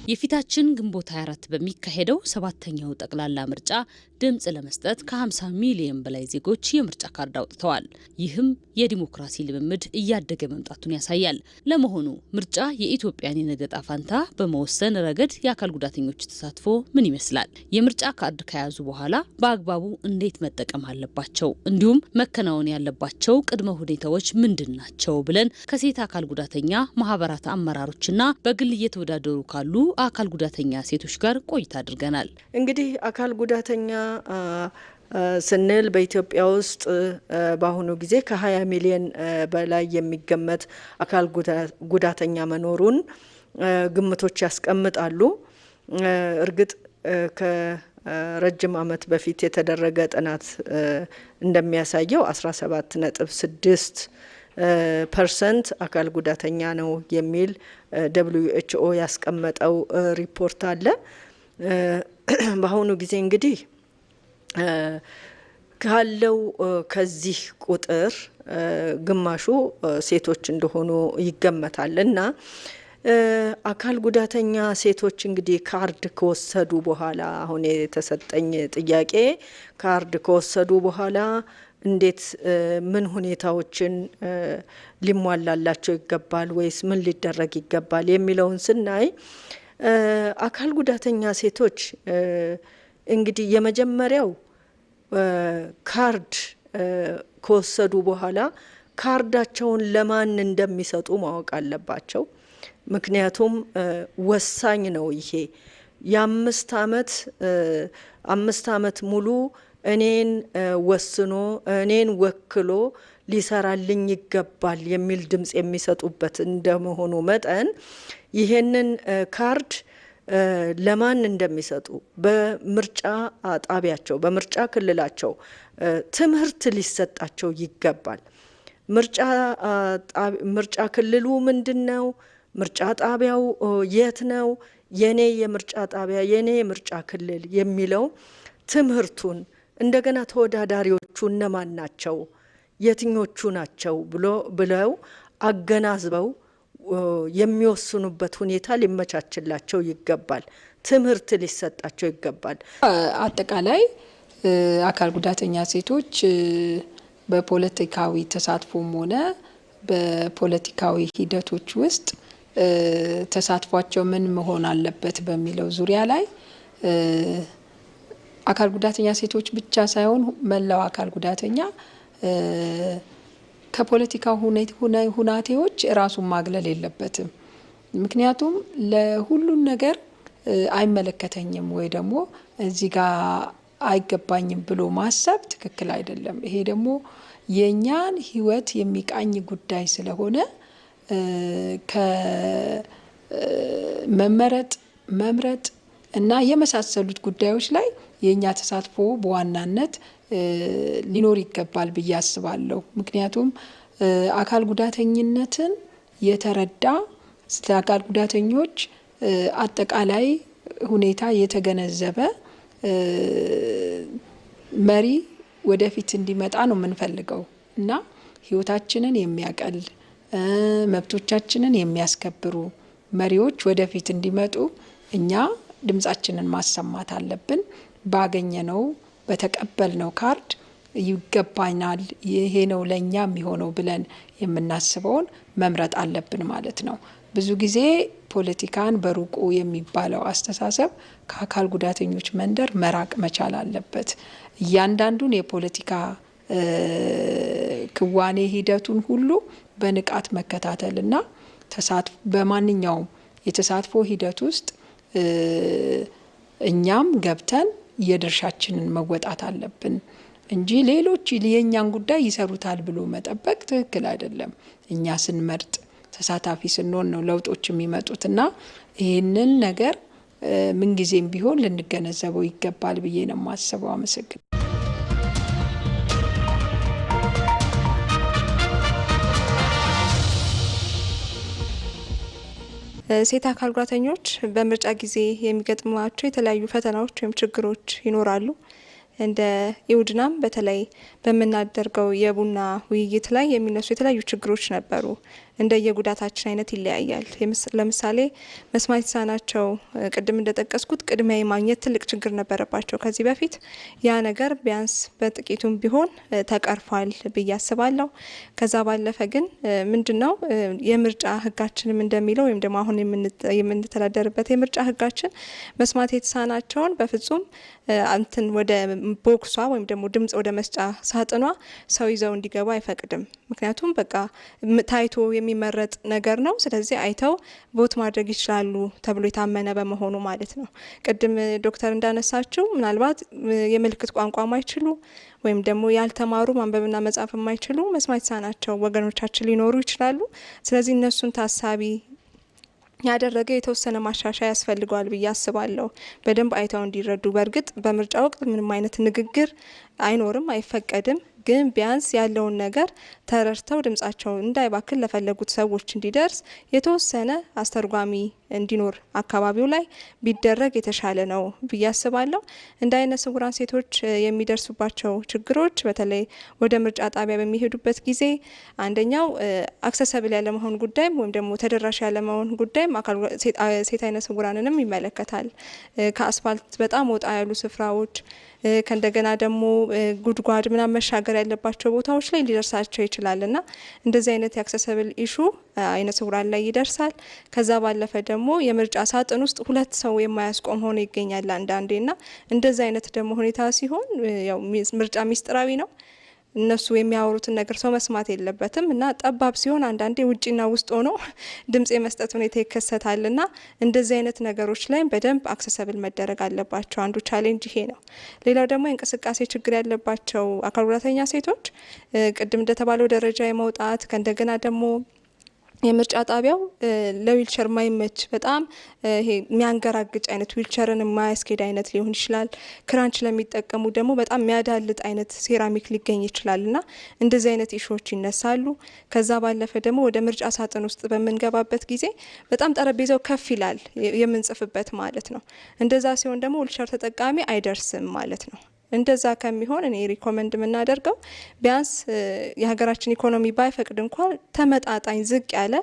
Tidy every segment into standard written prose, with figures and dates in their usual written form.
የፊታችን ግንቦት 24 በሚካሄደው 7ኛው ጠቅላላ ምርጫ ድምጽ ለመስጠት ከ50 ሚሊዮን በላይ ዜጎች የምርጫ ካርድ አውጥተዋል። ይህም የዲሞክራሲ ልምምድ እያደገ መምጣቱን ያሳያል። ለመሆኑ ምርጫ የኢትዮጵያን የነገ ዕጣ ፈንታ በመወሰን ረገድ የአካል ጉዳተኞች ተሳትፎ ምን ይመስላል? የምርጫ ካርድ ከያዙ በኋላ በአግባቡ እንዴት መጠቀም አለባቸው? እንዲሁም መከናወን ያለባቸው ቅድመ ሁኔታዎች ምንድን ናቸው? ብለን ከሴት አካል ጉዳተኛ ማህበራት አመራሮችና በግል እየተወዳደሩ ካሉ አካል ጉዳተኛ ሴቶች ጋር ቆይታ አድርገናል። እንግዲህ አካል ጉዳተኛ ስንል በኢትዮጵያ ውስጥ በአሁኑ ጊዜ ከ20 ሚሊዮን በላይ የሚገመት አካል ጉዳተኛ መኖሩን ግምቶች ያስቀምጣሉ። እርግጥ ከረጅም ዓመት በፊት የተደረገ ጥናት እንደሚያሳየው 17.6% አካል ጉዳተኛ ነው የሚል WHO ያስቀመጠው ሪፖርት አለ። በአሁኑ ጊዜ እንግዲህ ካለው ከዚህ ቁጥር ግማሹ ሴቶች እንደሆኑ ይገመታል እና አካል ጉዳተኛ ሴቶች እንግዲህ ካርድ ከወሰዱ በኋላ አሁን የተሰጠኝ ጥያቄ ካርድ ከወሰዱ በኋላ እንዴት ምን ሁኔታዎችን ሊሟላላቸው ይገባል ወይስ ምን ሊደረግ ይገባል የሚለውን ስናይ አካል ጉዳተኛ ሴቶች እንግዲህ የመጀመሪያው ካርድ ከወሰዱ በኋላ ካርዳቸውን ለማን እንደሚሰጡ ማወቅ አለባቸው። ምክንያቱም ወሳኝ ነው። ይሄ የ5 ዓመት ሙሉ እኔን ወስኖ እኔን ወክሎ ሊሰራልኝ ይገባል የሚል ድምጽ የሚሰጡበት እንደመሆኑ መጠን ይሄንን ካርድ ለማን እንደሚሰጡ በምርጫ ጣቢያቸው በምርጫ ክልላቸው ትምህርት ሊሰጣቸው ይገባል። ምርጫ ክልሉ ምንድነው? ምርጫ ጣቢያው የት ነው? የኔ የምርጫ ጣቢያ የኔ የምርጫ ክልል የሚለው ትምህርቱን እንደገና ተወዳዳሪዎቹ እነማን ናቸው የትኞቹ ናቸው ብለው አገናዝበው የሚወስኑበት ሁኔታ ሊመቻችላቸው ይገባል። ትምህርት ሊሰጣቸው ይገባል። አጠቃላይ አካል ጉዳተኛ ሴቶች በፖለቲካዊ ተሳትፎም ሆነ በፖለቲካዊ ሂደቶች ውስጥ ተሳትፏቸው ምን መሆን አለበት በሚለው ዙሪያ ላይ አካል ጉዳተኛ ሴቶች ብቻ ሳይሆን መላው አካል ጉዳተኛ ከፖለቲካ ሁናቴዎች ራሱን ማግለል የለበትም። ምክንያቱም ለሁሉን ነገር አይመለከተኝም ወይ ደግሞ እዚህ ጋር አይገባኝም ብሎ ማሰብ ትክክል አይደለም። ይሄ ደግሞ የኛን ህይወት የሚቃኝ ጉዳይ ስለሆነ መምረጥ እና የመሳሰሉት ጉዳዮች ላይ የኛ ተሳትፎ በዋናነት ሊኖር ይገባል ብዬ አስባለሁ። ምክንያቱም አካል ጉዳተኝነትን የተረዳ ስለ አካል ጉዳተኞች አጠቃላይ ሁኔታ የተገነዘበ መሪ ወደፊት እንዲመጣ ነው የምንፈልገው እና ህይወታችንን የሚያቀል መብቶቻችንን የሚያስከብሩ መሪዎች ወደፊት እንዲመጡ እኛ ድምጻችንን ማሰማት አለብን። ባገኘነው በተቀበልነው ካርድ ይገባናል ይሄ ነው ለኛ የሚሆነው ብለን የምናስበውን መምረጥ አለብን ማለት ነው። ብዙ ጊዜ ፖለቲካን በሩቁ የሚባለው አስተሳሰብ ከአካል ጉዳተኞች መንደር መራቅ መቻል አለበት። እያንዳንዱን የፖለቲካ ክዋኔ ሂደቱን ሁሉ በንቃት መከታተልና በማንኛውም የተሳትፎ ሂደት ውስጥ እኛም ገብተን የድርሻችንን መወጣት አለብን እንጂ ሌሎች የኛን ጉዳይ ይሰሩታል ብሎ መጠበቅ ትክክል አይደለም። እኛ ስንመርጥ ተሳታፊ ስንሆን ነው ለውጦች የሚመጡትና ይሄንን ነገር ምን ጊዜም ቢሆን ልንገነዘበው ይገባል ብዬ ነው የማስበው። አመሰግናለሁ። ሴት አካል ጉዳተኞች በምርጫ ጊዜ የሚገጥሟቸው የተለያዩ ፈተናዎች ወይም ችግሮች ይኖራሉ። እንደ ኢውድናም በተለይ በመናደርገው የቡና ውይይት ላይ የሚነሱ የተለያዩ ችግሮች ነበሩ። እንደየጉዳታችን አይነት ይለያያል። ለምሳሌ መስማት የተሳናቸው ቅድም እንደጠቀስኩት ቅድሚያ የማግኘት ትልቅ ችግር ነበረባቸው ከዚህ በፊት። ያ ነገር ቢያንስ በጥቂቱም ቢሆን ተቀርፏል ብዬ አስባለሁ። ከዛ ባለፈ ግን ምንድነው የምርጫ ህጋችንም እንደሚለው ወይም ደግሞ አሁን የምንተዳደርበት የምርጫ ህጋችን መስማት የተሳናቸውን በፍጹም አንተን ወደ ቦክሷ ወይም ደግሞ ድምጽ ወደ መስጫ ሳጥኗ ሰው ይዘው እንዲገባ አይፈቅድም። ምክንያቱም በቃ ታይቶ የሚመረጥ ነገር ነው። ስለዚህ አይተው ቮት ማድረግ ይችላሉ ተብሎ የታመነ በመሆኑ ማለት ነው። ቅድም ዶክተር እንዳነሳችው ምናልባት የምልክት ቋንቋ ማይችሉ ወይም ደግሞ ያልተማሩ ማንበብና መጻፍ የማይችሉ መስማት የተሳናቸው ወገኖቻችን ሊኖሩ ይችላሉ። ስለዚህ እነሱን ታሳቢ ያደረገ የተወሰነ ማሻሻያ ያስፈልገዋል ብዬ አስባለሁ። በደንብ አይተው እንዲረዱ። በእርግጥ በምርጫ ወቅት ምንም አይነት ንግግር አይኖርም፣ አይፈቀድም። ግን ቢያንስ ያለውን ነገር ተረድተው ድምጻቸው እንዳይባክን ለፈለጉት ሰዎች እንዲደርስ የተወሰነ አስተርጓሚ እንዲኖር አካባቢው ላይ ቢደረግ የተሻለ ነው ብዬ አስባለሁ። እንደ አይነ ስውራን ሴቶች የሚደርሱባቸው ችግሮች በተለይ ወደ ምርጫ ጣቢያ በሚሄዱበት ጊዜ አንደኛው አክሰሰብል ያለመሆን ጉዳይም ወይም ደግሞ ተደራሽ ያለመሆን ጉዳይም ሴት አይነ ስውራንንም ይመለከታል። ከአስፋልት በጣም ወጣ ያሉ ስፍራዎች ከእንደገና ደግሞ ጉድጓድ ምናምን መሻገር ያለባቸው ቦታዎች ላይ ሊደርሳቸው ይችላል እና እንደዚህ አይነት የአክሰሰብል ኢሹ አይነ ስውራን ላይ ይደርሳል። ከዛ ባለፈ ደግሞ የምርጫ ሳጥን ውስጥ ሁለት ሰው የማያስቆም ሆኖ ይገኛል አንዳንዴ እና እንደዚህ አይነት ደግሞ ሁኔታ ሲሆን ያው ምርጫ ሚስጥራዊ ነው። እነሱ የሚያወሩትን ነገር ሰው መስማት የለበትም እና ጠባብ ሲሆን አንዳንዴ ውጪና ውስጥ ሆኖ ድምጽ የመስጠት ሁኔታ ይከሰታልና እንደዚህ አይነት ነገሮች ላይ በደንብ አክሰሰብል መደረግ አለባቸው። አንዱ ቻሌንጅ ይሄ ነው። ሌላው ደግሞ የእንቅስቃሴ ችግር ያለባቸው አካል ጉዳተኛ ሴቶች ቅድም እንደተባለው ደረጃ የመውጣት ከእንደገና ደግሞ የምርጫ ጣቢያው ለዊልቸር ማይመች በጣም ይሄ የሚያንገራግጭ አይነት ዊልቸርን የማያስኬድ አይነት ሊሆን ይችላል። ክራንች ለሚጠቀሙ ደግሞ በጣም የሚያዳልጥ አይነት ሴራሚክ ሊገኝ ይችላል እና እንደዚህ አይነት ኢሹዎች ይነሳሉ። ከዛ ባለፈ ደግሞ ወደ ምርጫ ሳጥን ውስጥ በምንገባበት ጊዜ በጣም ጠረጴዛው ከፍ ይላል የምንጽፍበት ማለት ነው። እንደዛ ሲሆን ደግሞ ዊልቸር ተጠቃሚ አይደርስም ማለት ነው። እንደዛ ከሚሆን እኔ ሪኮመንድ የምናደርገው ቢያንስ የሀገራችን ኢኮኖሚ ባይፈቅድ እንኳን ተመጣጣኝ ዝቅ ያለ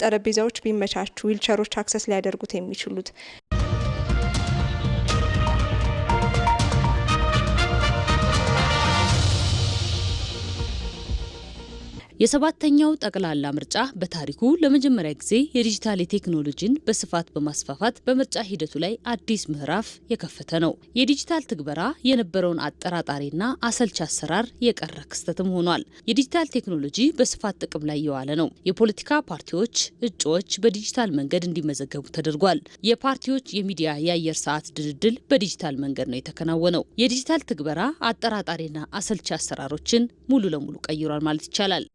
ጠረጴዛዎች ቢመቻቹ ዊልቸሮች አክሰስ ሊያደርጉት የሚችሉት። የሰባተኛው ጠቅላላ ምርጫ በታሪኩ ለመጀመሪያ ጊዜ የዲጂታል ቴክኖሎጂን በስፋት በማስፋፋት በምርጫ ሂደቱ ላይ አዲስ ምዕራፍ የከፈተ ነው። የዲጂታል ትግበራ የነበረውን አጠራጣሪና አሰልች አሰራር የቀረ ክስተትም ሆኗል። የዲጂታል ቴክኖሎጂ በስፋት ጥቅም ላይ የዋለ ነው። የፖለቲካ ፓርቲዎች እጩዎች በዲጂታል መንገድ እንዲመዘገቡ ተደርጓል። የፓርቲዎች የሚዲያ የአየር ሰዓት ድልድል በዲጂታል መንገድ ነው የተከናወነው። የዲጂታል ትግበራ አጠራጣሪና አሰልች አሰራሮችን ሙሉ ለሙሉ ቀይሯል ማለት ይቻላል።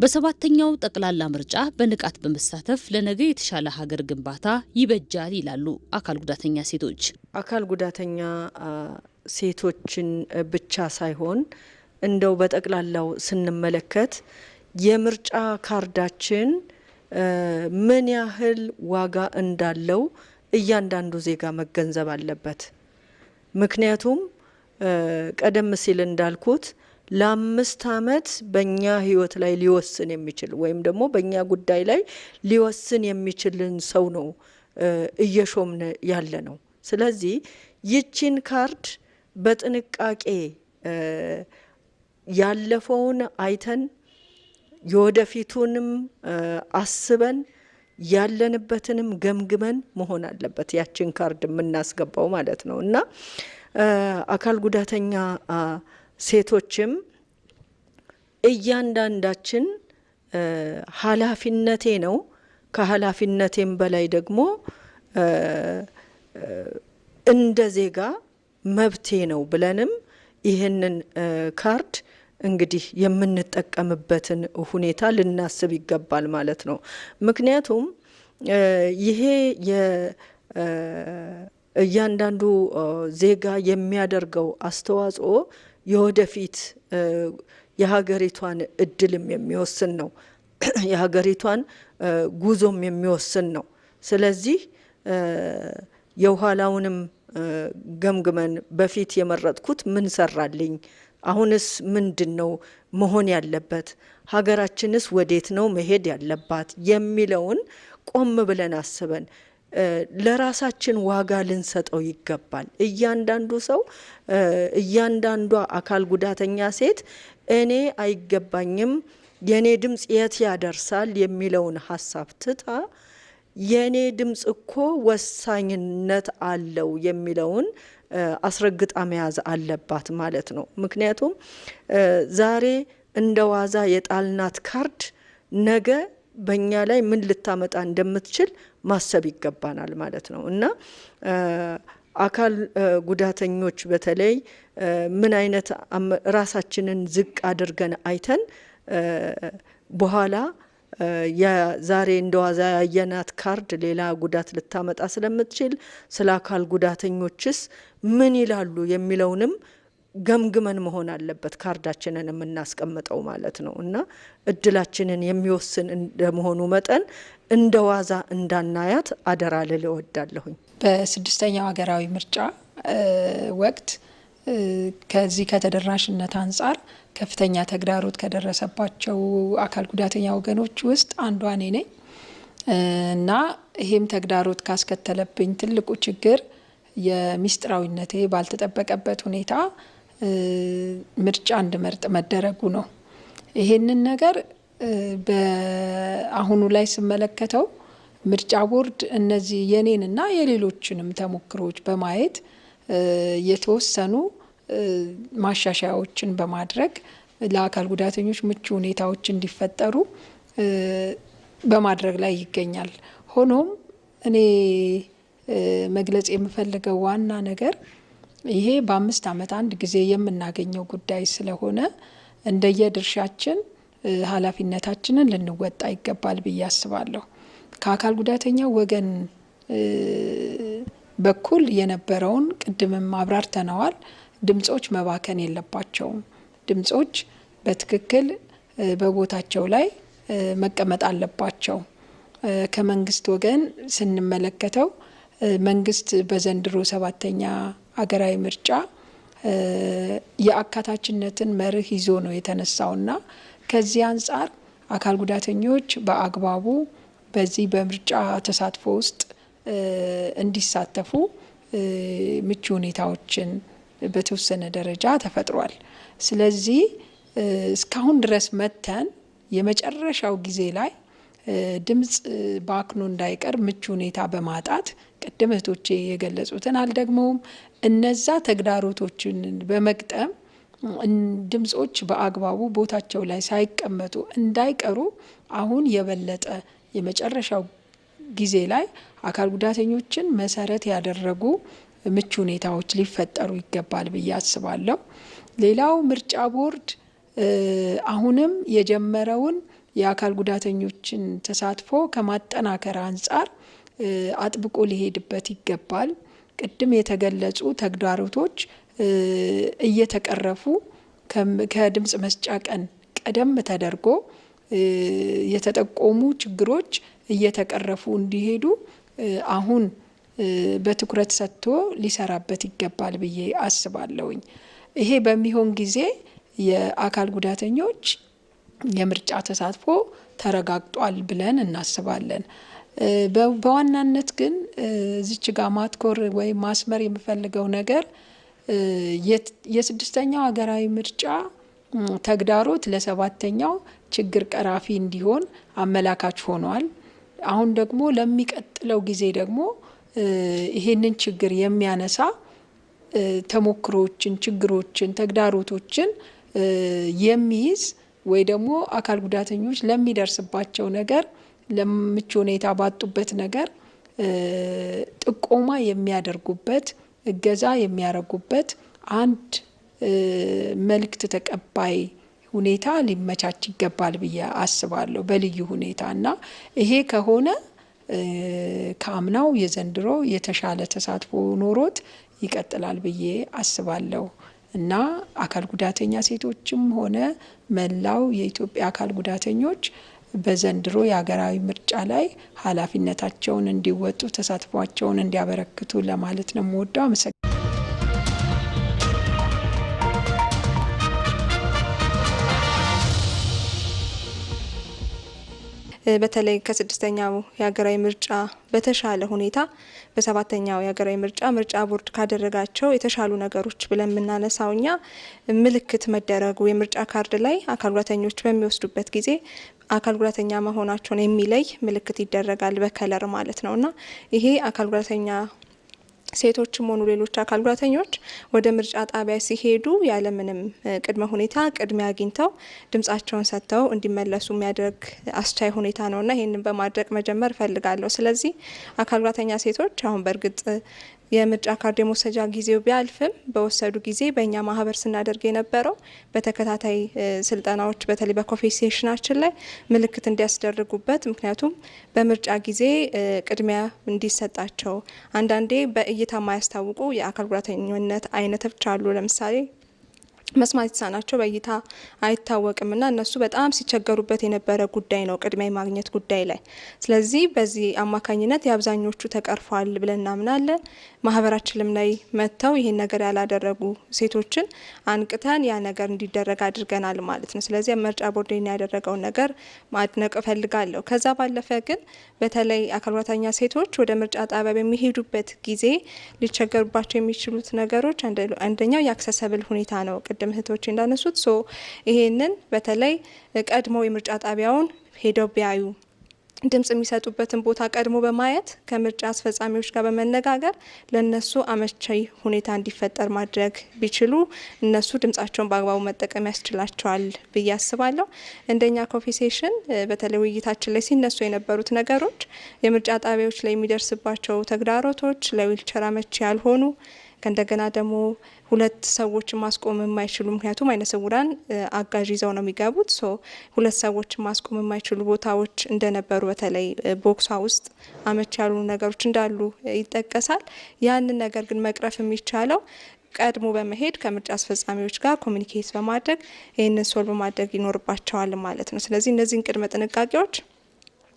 በሰባተኛው ጠቅላላ ምርጫ በንቃት በመሳተፍ ለነገ የተሻለ ሀገር ግንባታ ይበጃል ይላሉ አካል ጉዳተኛ ሴቶች። አካል ጉዳተኛ ሴቶችን ብቻ ሳይሆን እንደው በጠቅላላው ስንመለከት የምርጫ ካርዳችን ምን ያህል ዋጋ እንዳለው እያንዳንዱ ዜጋ መገንዘብ አለበት። ምክንያቱም ቀደም ሲል እንዳልኩት ለ5 ዓመት በእኛ ህይወት ላይ ሊወስን የሚችል ወይም ደግሞ በእኛ ጉዳይ ላይ ሊወስን የሚችልን ሰው ነው እየሾምን ያለ ነው። ስለዚህ ይቺን ካርድ በጥንቃቄ ያለፈውን አይተን የወደፊቱንም አስበን ያለንበትንም ገምግመን መሆን አለበት ያችን ካርድ የምናስገባው ማለት ነው እና አካል ጉዳተኛ ሴቶችም እያንዳንዳችን ኃላፊነቴ ነው፣ ከኃላፊነቴም በላይ ደግሞ እንደ ዜጋ መብቴ ነው ብለንም ይህንን ካርድ እንግዲህ የምንጠቀምበትን ሁኔታ ልናስብ ይገባል ማለት ነው። ምክንያቱም ይሄ እያንዳንዱ ዜጋ የሚያደርገው አስተዋጽኦ የወደፊት የሀገሪቷን እድልም የሚወስን ነው፣ የሀገሪቷን ጉዞም የሚወስን ነው። ስለዚህ የኋላውንም ገምግመን በፊት የመረጥኩት ምን ሰራልኝ፣ አሁንስ ምንድነው መሆን ያለበት፣ ሀገራችንስ ወዴት ነው መሄድ ያለባት የሚለውን ቆም ብለን አስበን ለራሳችን ዋጋ ልንሰጠው ይገባል። እያንዳንዱ ሰው እያንዳንዷ አካል ጉዳተኛ ሴት እኔ አይገባኝም፣ የኔ ድምጽ የት ያደርሳል የሚለውን ሀሳብ ትታ የኔ ድምጽ እኮ ወሳኝነት አለው የሚለውን አስረግጣ መያዝ አለባት ማለት ነው። ምክንያቱም ዛሬ እንደ ዋዛ የጣልናት ካርድ ነገ በእኛ ላይ ምን ልታመጣ እንደምትችል ማሰብ ይገባናል ማለት ነው እና አካል ጉዳተኞች በተለይ ምን አይነት ራሳችንን ዝቅ አድርገን አይተን በኋላ ዛሬ እንደዋዛ ያየናት ካርድ ሌላ ጉዳት ልታመጣ ስለምትችል ስለ አካል ጉዳተኞችስ ምን ይላሉ የሚለውንም ገምግመን መሆን አለበት ካርዳችንን የምናስቀምጠው ማለት ነው እና እድላችንን የሚወስን እንደመሆኑ መጠን እንደዋዛ እንዳናያት አደራ ልል እወዳለሁኝ። በስድስተኛው ሀገራዊ ምርጫ ወቅት ከዚህ ከተደራሽነት አንጻር ከፍተኛ ተግዳሮት ከደረሰባቸው አካል ጉዳተኛ ወገኖች ውስጥ አንዷ እኔ ነኝ እና ይሄም ተግዳሮት ካስከተለብኝ ትልቁ ችግር የሚስጥራዊነቴ ባልተጠበቀበት ሁኔታ ምርጫ እንድመርጥ መደረጉ ነው። ይሄንን ነገር በአሁኑ ላይ ስመለከተው ምርጫ ቦርድ እነዚህ የኔንና የሌሎችንም ተሞክሮች በማየት የተወሰኑ ማሻሻያዎችን በማድረግ ለአካል ጉዳተኞች ምቹ ሁኔታዎች እንዲፈጠሩ በማድረግ ላይ ይገኛል። ሆኖም እኔ መግለጽ የምፈልገው ዋና ነገር ይሄ በ5 ዓመት አንድ ጊዜ የምናገኘው ጉዳይ ስለሆነ እንደየድርሻችን ኃላፊነታችንን ልንወጣ ይገባል ብዬ አስባለሁ። ከአካል ጉዳተኛ ወገን በኩል የነበረውን ቅድምም አብራርተነዋል። ድምጾች መባከን የለባቸውም። ድምጾች በትክክል በቦታቸው ላይ መቀመጥ አለባቸው። ከመንግስት ወገን ስንመለከተው መንግስት በዘንድሮ 7ኛ ሀገራዊ ምርጫ የአካታችነትን መርህ ይዞ ነው የተነሳውና ከዚህ አንጻር አካል ጉዳተኞች በአግባቡ በዚህ በምርጫ ተሳትፎ ውስጥ እንዲሳተፉ ምቹ ሁኔታዎችን በተወሰነ ደረጃ ተፈጥሯል። ስለዚህ እስካሁን ድረስ መተን የመጨረሻው ጊዜ ላይ ድምጽ ባክኖ እንዳይቀር ምቹ ሁኔታ በማጣት ቅድም እህቶቼ የገለጹትን አልደግመውም። እነዛ ተግዳሮቶችን በመግጠም ድምጾች በአግባቡ ቦታቸው ላይ ሳይቀመጡ እንዳይቀሩ አሁን የበለጠ የመጨረሻው ጊዜ ላይ አካል ጉዳተኞችን መሰረት ያደረጉ ምቹ ሁኔታዎች ሊፈጠሩ ይገባል ብዬ አስባለሁ። ሌላው ምርጫ ቦርድ አሁንም የጀመረውን የአካል ጉዳተኞችን ተሳትፎ ከማጠናከር አንጻር አጥብቆ ሊሄድበት ይገባል። ቅድም የተገለጹ ተግዳሮቶች እየተቀረፉ ከድምጽ መስጫ ቀን ቀደም ተደርጎ የተጠቆሙ ችግሮች እየተቀረፉ እንዲሄዱ አሁን በትኩረት ሰጥቶ ሊሰራበት ይገባል ብዬ አስባለሁኝ። ይሄ በሚሆን ጊዜ የአካል ጉዳተኞች የምርጫ ተሳትፎ ተረጋግጧል ብለን እናስባለን። በዋናነት ግን እዚች ጋር ማትኮር ወይም ማስመር የምፈልገው ነገር የ6ኛው ሀገራዊ ምርጫ ተግዳሮት ለ7ኛው ችግር ቀራፊ እንዲሆን አመላካች ሆኗል። አሁን ደግሞ ለሚቀጥለው ጊዜ ደግሞ ይሄንን ችግር የሚያነሳ ተሞክሮችን፣ ችግሮችን፣ ተግዳሮቶችን የሚይዝ ወይ ደግሞ አካል ጉዳተኞች ለሚደርስባቸው ነገር ለምቹ ሁኔታ ባጡበት ነገር ጥቆማ የሚያደርጉበት፣ እገዛ የሚያደርጉበት አንድ መልእክት ተቀባይ ሁኔታ ሊመቻች ይገባል ብዬ አስባለሁ በልዩ ሁኔታ እና ይሄ ከሆነ ከአምናው የዘንድሮ የተሻለ ተሳትፎ ኖሮት ይቀጥላል ብዬ አስባለሁ እና አካል ጉዳተኛ ሴቶችም ሆነ መላው የኢትዮጵያ አካል ጉዳተኞች በዘንድሮ የሀገራዊ ምርጫ ላይ ኃላፊነታቸውን እንዲወጡ ተሳትፏቸውን እንዲያበረክቱ ለማለት ነው የምወደው። በተለይ ከ6ኛው የሀገራዊ ምርጫ በተሻለ ሁኔታ በ7ኛው የሀገራዊ ምርጫ ቦርድ ካደረጋቸው የተሻሉ ነገሮች ብለን የምናነሳው እኛ ምልክት መደረጉ የምርጫ ካርድ ላይ አካል ጉዳተኞች በሚወስዱበት ጊዜ አካል ጉዳተኛ መሆናቸውን የሚለይ ምልክት ይደረጋል በከለር ማለት ነውና ይሄ አካል ጉዳተኛ ሴቶችም ሆኑ ሌሎች አካል ጉዳተኞች ወደ ምርጫ ጣቢያ ሲሄዱ ያለምንም ቅድመ ሁኔታ ቅድሚያ አግኝተው ድምጻቸውን ሰጥተው እንዲመለሱ የሚያደርግ አስቻይ ሁኔታ ነውና ይሄንን በማድረግ መጀመር ፈልጋለሁ። ስለዚህ አካል ጉዳተኛ ሴቶች አሁን በእርግጥ የምርጫ ካርድ የመውሰጃ ጊዜው ቢያልፍም በወሰዱ ጊዜ በእኛ ማህበር ስናደርግ የነበረው በተከታታይ ስልጠናዎች በተለይ በኮፊ ሴሽናችን ላይ ምልክት እንዲያስደርጉበት፣ ምክንያቱም በምርጫ ጊዜ ቅድሚያ እንዲሰጣቸው አንዳንዴ በእይታ ማያስታውቁ የአካል ጉዳተኝነት አይነቶች አሉ። ለምሳሌ መስማት የተሳናቸው በእይታ አይታወቅምና እነሱ በጣም ሲቸገሩበት የነበረ ጉዳይ ነው ቅድሚያ የማግኘት ጉዳይ ላይ። ስለዚህ በዚህ አማካኝነት የአብዛኞቹ ተቀርፏል ብለን እናምናለን። ማህበራችንም ላይ መጥተው ይሄን ነገር ያላደረጉ ሴቶችን አንቅተን ያ ነገር እንዲደረግ አድርገናል ማለት ነው። ስለዚህ ምርጫ ቦርድ ያደረገውን ነገር ማድነቅ እፈልጋለሁ። ከዛ ባለፈ ግን በተለይ አካል ጉዳተኛ ሴቶች ወደ ምርጫ ጣቢያ በሚሄዱበት ጊዜ ሊቸገሩባቸው የሚችሉት ነገሮች አንደኛው የአክሰሰብል ሁኔታ ነው። ቅድም እህቶች እንዳነሱት ይሄንን በተለይ ቀድሞ የምርጫ ጣቢያውን ሄደው ቢያዩ ድምጽ የሚሰጡበትን ቦታ ቀድሞ በማየት ከምርጫ አስፈጻሚዎች ጋር በመነጋገር ለነሱ አመቺ ሁኔታ እንዲፈጠር ማድረግ ቢችሉ እነሱ ድምጻቸውን በአግባቡ መጠቀም ያስችላቸዋል ብዬ አስባለሁ። እንደኛ ኮፊ ሴሽን በተለይ ውይይታችን ላይ ሲነሱ የነበሩት ነገሮች የምርጫ ጣቢያዎች ላይ የሚደርስባቸው ተግዳሮቶች፣ ለዊልቸር አመቺ ያልሆኑ ከእንደገና ደግሞ ሁለት ሰዎች ማስቆም የማይችሉ ምክንያቱም አይነ ስውራን አጋዥ ይዘው ነው የሚገቡት። ሁለት ሰዎች ማስቆም የማይችሉ ቦታዎች እንደነበሩ በተለይ ቦክሷ ውስጥ አመች ያሉ ነገሮች እንዳሉ ይጠቀሳል። ያንን ነገር ግን መቅረፍ የሚቻለው ቀድሞ በመሄድ ከምርጫ አስፈጻሚዎች ጋር ኮሚኒኬት በማድረግ ይህንን ሶልቭ ማድረግ ይኖርባቸዋል ማለት ነው። ስለዚህ እነዚህን ቅድመ ጥንቃቄዎች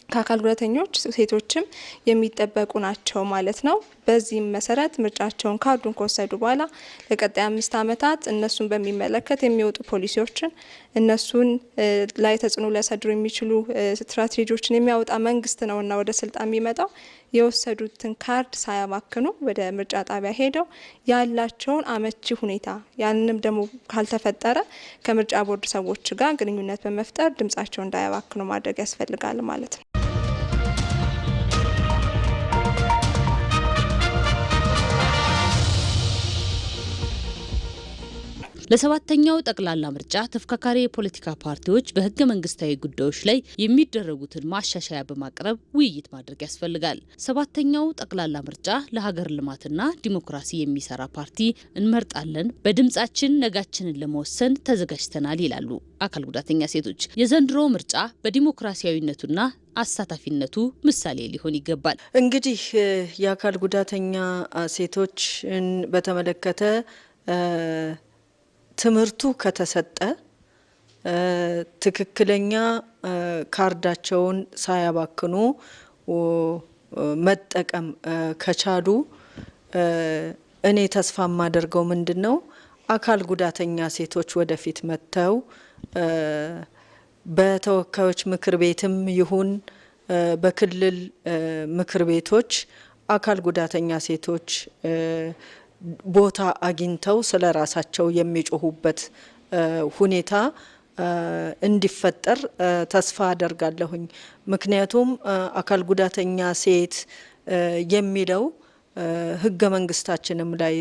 ከአካል ጉዳተኞች ሴቶችም የሚጠበቁ ናቸው ማለት ነው። በዚህም መሰረት ምርጫቸውን ካርዱን ከወሰዱ በኋላ ለቀጣይ 5 ዓመታት እነሱን በሚመለከት የሚወጡ ፖሊሲዎችን እነሱን ላይ ተጽዕኖ ሊያሳድሩ የሚችሉ ስትራቴጂዎችን የሚያወጣ መንግስት ነውና ወደ ስልጣን የሚመጣው የወሰዱትን ካርድ ሳያባክኑ ወደ ምርጫ ጣቢያ ሄደው ያላቸውን አመቺ ሁኔታ ያንንም ደግሞ ካልተፈጠረ ከምርጫ ቦርድ ሰዎች ጋር ግንኙነት በመፍጠር ድምጻቸውን እንዳያባክኑ ማድረግ ያስፈልጋል ማለት ነው። ለ7ኛው ጠቅላላ ምርጫ ተፎካካሪ የፖለቲካ ፓርቲዎች በህገ መንግስታዊ ጉዳዮች ላይ የሚደረጉትን ማሻሻያ በማቅረብ ውይይት ማድረግ ያስፈልጋል። 7ኛው ጠቅላላ ምርጫ ለሀገር ልማትና ዲሞክራሲ የሚሰራ ፓርቲ እንመርጣለን፣ በድምጻችን ነጋችንን ለመወሰን ተዘጋጅተናል ይላሉ አካል ጉዳተኛ ሴቶች። የዘንድሮ ምርጫ በዲሞክራሲያዊነቱና አሳታፊነቱ ምሳሌ ሊሆን ይገባል። እንግዲህ የአካል ጉዳተኛ ሴቶችን በተመለከተ ትምህርቱ ከተሰጠ ትክክለኛ ካርዳቸውን ሳያባክኑ መጠቀም ከቻሉ እኔ ተስፋ የማደርገው ምንድነው አካል ጉዳተኛ ሴቶች ወደፊት መጥተው በተወካዮች ምክር ቤትም ይሁን በክልል ምክር ቤቶች አካል ጉዳተኛ ሴቶች ቦታ አግኝተው ስለ ራሳቸው የሚጮሁበት ሁኔታ እንዲፈጠር ተስፋ አደርጋለሁኝ። ምክንያቱም አካል ጉዳተኛ ሴት የሚለው ህገ መንግስታችንም ላይ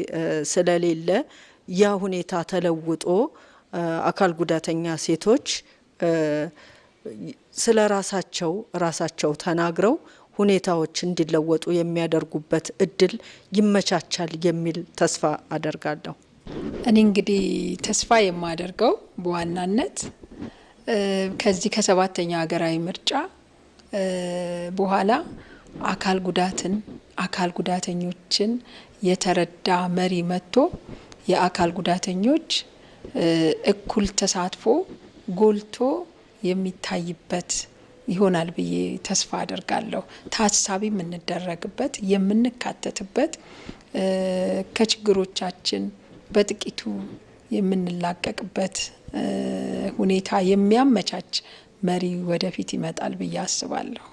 ስለሌለ ያ ሁኔታ ተለውጦ አካል ጉዳተኛ ሴቶች ስለ ራሳቸው ተናግረው ሁኔታዎች እንዲለወጡ የሚያደርጉበት እድል ይመቻቻል የሚል ተስፋ አደርጋለሁ። እኔ እንግዲህ ተስፋ የማደርገው በዋናነት ከዚህ ከ7ኛው ሀገራዊ ምርጫ በኋላ አካል ጉዳተኞችን የተረዳ መሪ መጥቶ የአካል ጉዳተኞች እኩል ተሳትፎ ጎልቶ የሚታይበት ይሆናል ብዬ ተስፋ አደርጋለሁ። ታሳቢ የምንደረግበት የምንካተትበት ከችግሮቻችን በጥቂቱ የምንላቀቅበት ሁኔታ የሚያመቻች መሪ ወደፊት ይመጣል ብዬ አስባለሁ።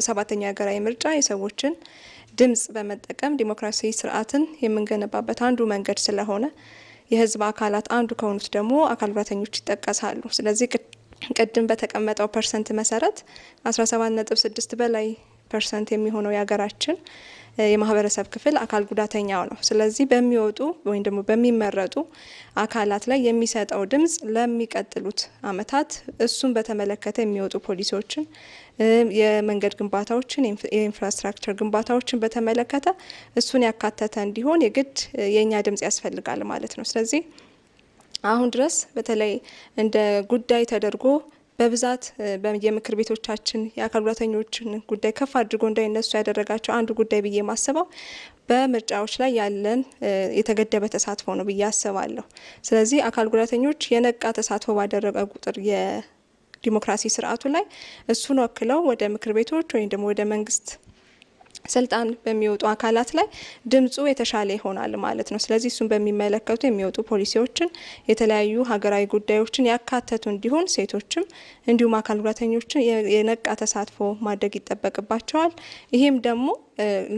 ሰባተኛው ሀገራዊ ምርጫ የሰዎችን ድምጽ በመጠቀም ዲሞክራሲያዊ ስርዓትን የምንገነባበት አንዱ መንገድ ስለሆነ የህዝብ አካላት አንዱ ከሆኑት ደግሞ አካል ጉዳተኞች ይጠቀሳሉ። ስለዚህ ቅድም በተቀመጠው ፐርሰንት መሰረት 17.6 በላይ ፐርሰንት የሚሆነው የሀገራችን የማህበረሰብ ክፍል አካል ጉዳተኛው ነው። ስለዚህ በሚወጡ ወይም ደግሞ በሚመረጡ አካላት ላይ የሚሰጠው ድምጽ ለሚቀጥሉት አመታት እሱን በተመለከተ የሚወጡ ፖሊሲዎችን፣ የመንገድ ግንባታዎችን፣ የኢንፍራስትራክቸር ግንባታዎችን በተመለከተ እሱን ያካተተ እንዲሆን የግድ የኛ ድምጽ ያስፈልጋል ማለት ነው። ስለዚህ አሁን ድረስ በተለይ እንደ ጉዳይ ተደርጎ በብዛት የምክር ቤቶቻችን የአካል ጉዳተኞችን ጉዳይ ከፍ አድርጎ እንዳይነሱ ያደረጋቸው አንዱ ጉዳይ ብዬ ማስበው በምርጫዎች ላይ ያለን የተገደበ ተሳትፎ ነው ብዬ አስባለሁ። ስለዚህ አካል ጉዳተኞች የነቃ ተሳትፎ ባደረገ ቁጥር የዲሞክራሲ ስርዓቱ ላይ እሱን ወክለው ወደ ምክር ቤቶች ወይም ደግሞ ወደ መንግስት ስልጣን በሚወጡ አካላት ላይ ድምጹ የተሻለ ይሆናል ማለት ነው። ስለዚህ እሱን በሚመለከቱ የሚወጡ ፖሊሲዎችን፣ የተለያዩ ሀገራዊ ጉዳዮችን ያካተቱ እንዲሆን ሴቶችም እንዲሁም አካል ጉዳተኞችን የነቃ ተሳትፎ ማድረግ ይጠበቅባቸዋል። ይሄም ደግሞ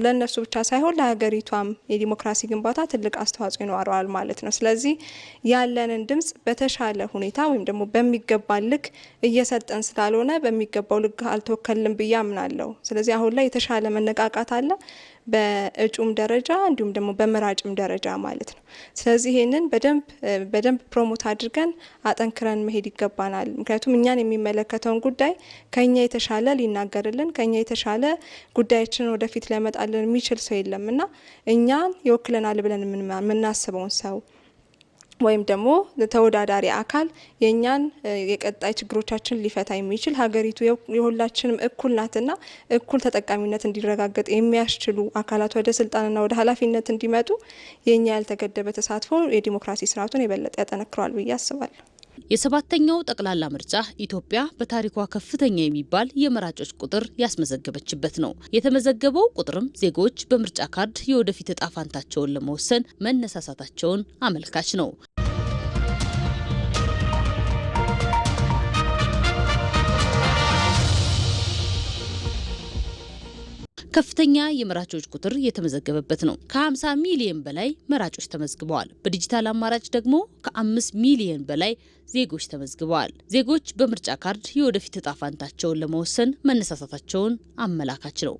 ለነሱ ብቻ ሳይሆን ለሀገሪቷም የዲሞክራሲ ግንባታ ትልቅ አስተዋጽኦ ይኖረዋል ማለት ነው። ስለዚህ ያለንን ድምጽ በተሻለ ሁኔታ ወይም ደግሞ በሚገባ ልክ እየሰጠን ስላልሆነ በሚገባው ልክ አልተወከልንም ብዬ አምናለሁ። ስለዚህ አሁን ላይ የተሻለ መነቃቃት አለ በእጩም ደረጃ እንዲሁም ደግሞ በመራጭም ደረጃ ማለት ነው። ስለዚህ ይሄንን በደንብ ፕሮሞት አድርገን አጠንክረን መሄድ ይገባናል። ምክንያቱም እኛን የሚመለከተውን ጉዳይ ከኛ የተሻለ ሊናገርልን ከኛ የተሻለ ጉዳያችንን ወደፊት ሊያመጣልን የሚችል ሰው የለምና እኛን ይወክለናል ብለን የምናስበውን ሰው ወይም ደግሞ ተወዳዳሪ አካል የኛን የቀጣይ ችግሮቻችን ሊፈታ የሚችል ሀገሪቱ የሁላችንም እኩል ናትና እኩል ተጠቃሚነት እንዲረጋገጥ የሚያስችሉ አካላት ወደ ስልጣንና ወደ ኃላፊነት እንዲመጡ የኛ ያልተገደበ ተሳትፎ የዲሞክራሲ ስርዓቱን የበለጠ ያጠነክረዋል ብዬ አስባለሁ። የሰባተኛው ጠቅላላ ምርጫ ኢትዮጵያ በታሪኳ ከፍተኛ የሚባል የመራጮች ቁጥር ያስመዘገበችበት ነው። የተመዘገበው ቁጥርም ዜጎች በምርጫ ካርድ የወደፊት እጣ ፋንታቸውን ለመወሰን መነሳሳታቸውን አመልካች ነው። ከፍተኛ የመራጮች ቁጥር የተመዘገበበት ነው። ከ50 ሚሊዮን በላይ መራጮች ተመዝግበዋል። በዲጂታል አማራጭ ደግሞ ከ5 ሚሊዮን በላይ ዜጎች ተመዝግበዋል። ዜጎች በምርጫ ካርድ የወደፊት እጣ ፋንታቸውን ለመወሰን መነሳሳታቸውን አመላካች ነው።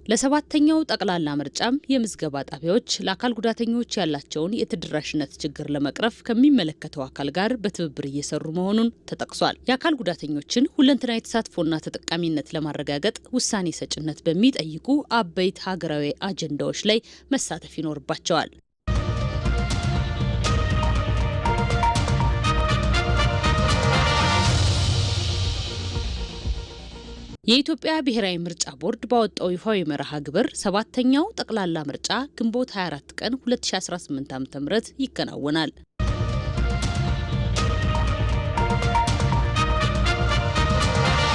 ለሰባተኛው ጠቅላላ ምርጫም የምዝገባ ጣቢያዎች ለአካል ጉዳተኞች ያላቸውን የተደራሽነት ችግር ለመቅረፍ ከሚመለከተው አካል ጋር በትብብር እየሰሩ መሆኑን ተጠቅሷል። የአካል ጉዳተኞችን ሁለንተናዊ ተሳትፎና ተጠቃሚነት ለማረጋገጥ ውሳኔ ሰጭነት በሚጠይቁ አበይት ሀገራዊ አጀንዳዎች ላይ መሳተፍ ይኖርባቸዋል። የኢትዮጵያ ብሔራዊ ምርጫ ቦርድ ባወጣው ይፋዊ መርሃ ግብር ሰባተኛው ጠቅላላ ምርጫ ግንቦት 24 ቀን 2018 ዓ.ም ይከናወናል።